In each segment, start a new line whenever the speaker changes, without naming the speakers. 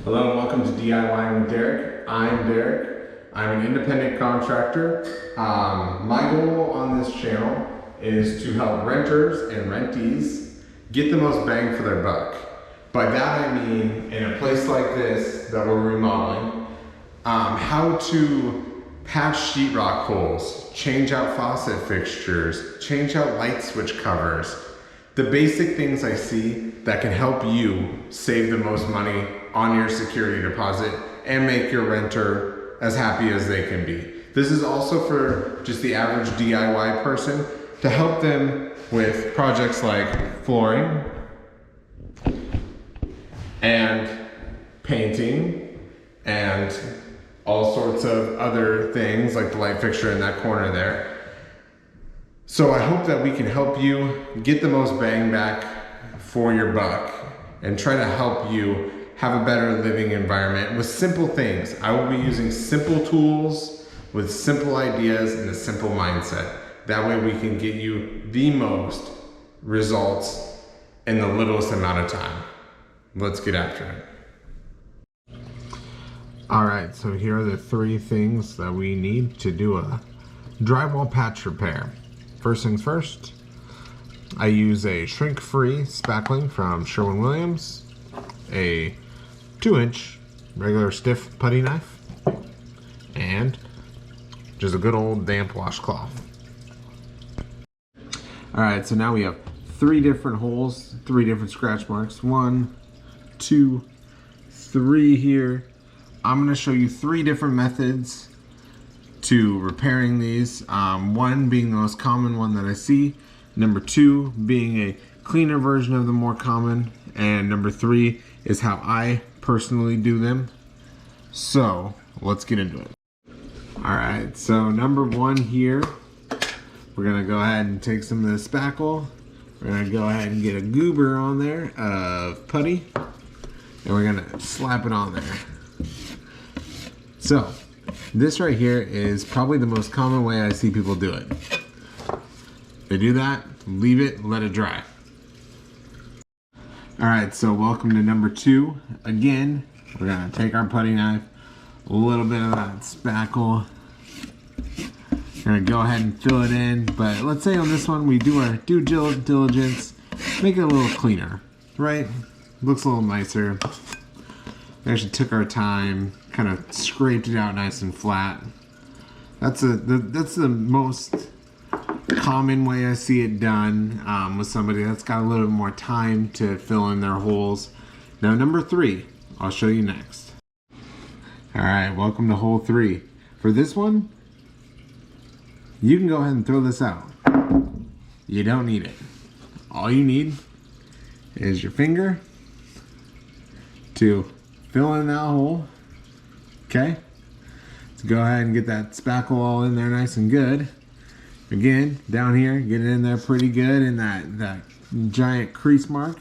Hello and welcome to DIYing with Derek. I'm Derek. I'm an independent contractor. My goal on this channel is to help renters and rentees get the most bang for their buck. By that I mean, in a place like this that we're remodeling, how to patch sheetrock holes, change out faucet fixtures, change out light switch covers. The basic things I see that can help you save the most money on your security deposit and make your renter as happy as they can be. This is also for just the average DIY person to help them with projects like flooring and painting and all sorts of other things like the light fixture in that corner there. So I hope that we can help you get the most bang back for your buck and try to help you have a better living environment with simple things. I will be using simple tools with simple ideas and a simple mindset. That way we can get you the most results in the littlest amount of time. Let's get after it. All right, so here are the 3 things that we need to do a drywall patch repair. First things first, I use a shrink-free spackling from Sherwin-Williams, a 2-inch regular stiff putty knife, and just a good old damp washcloth. Alright, so now we have 3 different holes, 3 different scratch marks. 1, 2, 3 here. I'm going to show you 3 different methods to repairing these. 1 being the most common one that I see, number 2 being a cleaner version of the more common, and number 3 is how I personally do them. So let's get into it. Alright, so number 1 here, we're gonna go ahead and take some of the spackle. We're gonna go ahead and get a goober on there of putty, and we're gonna slap it on there. So this right here is probably the most common way I see people do it. They do that, leave it, let it dry. Alright, so welcome to number 2. Again, we're going to take our putty knife, a little bit of that spackle. We're going to go ahead and fill it in, but let's say on this one we do our due diligence, make it a little cleaner, right? Looks a little nicer. We actually took our time, kind of scraped it out nice and flat. That's the most common way I see it done with somebody that's got a little bit more time to fill in their holes. Now number 3, I'll show you next. Alright, welcome to hole 3. For this one, you can go ahead and throw this out. You don't need it. All you need is your finger to fill in that hole. Okay? Let's go ahead and get that spackle all in there nice and good. Again, down here, get it in there pretty good in that giant crease mark.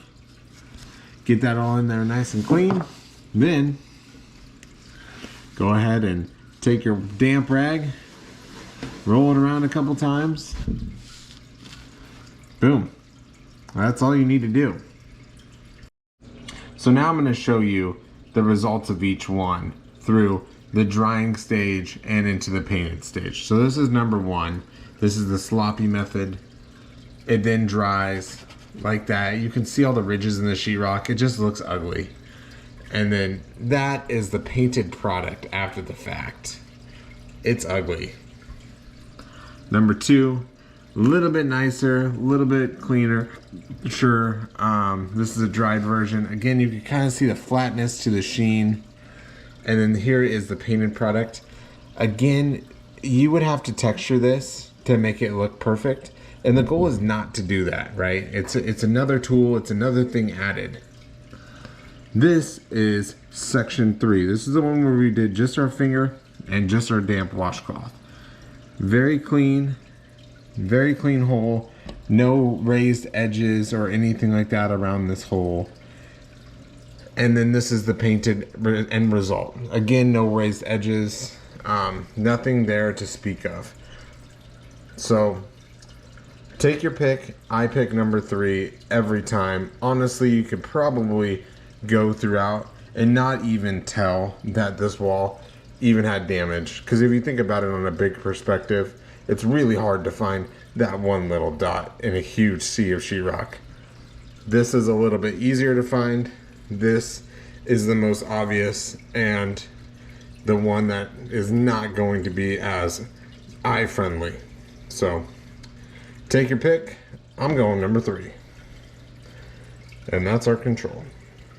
Get that all in there nice and clean. Then, go ahead and take your damp rag, roll it around a couple times. Boom. That's all you need to do. So now I'm going to show you the results of each one through the drying stage and into the painted stage. So this is number 1. This is the sloppy method. It then dries like that. You can see all the ridges in the sheetrock. It just looks ugly. And then that is the painted product after the fact. It's ugly. Number 2, a little bit nicer, a little bit cleaner. Sure, this is a dried version. Again, you can kind of see the flatness to the sheen. And then here is the painted product. Again, you would have to texture this to make it look perfect, and the goal is not to do that, right? It's another tool, it's another thing added. This is section 3. This is the one where we did just our finger and just our damp washcloth. Very clean hole, no raised edges or anything like that around this hole. And then this is the painted end result. Again, no raised edges, nothing there to speak of. So take your pick. I pick number 3 every time. Honestly, you could probably go throughout and not even tell that this wall even had damage. Because if you think about it on a big perspective, it's really hard to find that one little dot in a huge sea of sheetrock. This is a little bit easier to find. This is the most obvious and the one that is not going to be as eye friendly. So take your pick. I'm going number 3. And that's our control.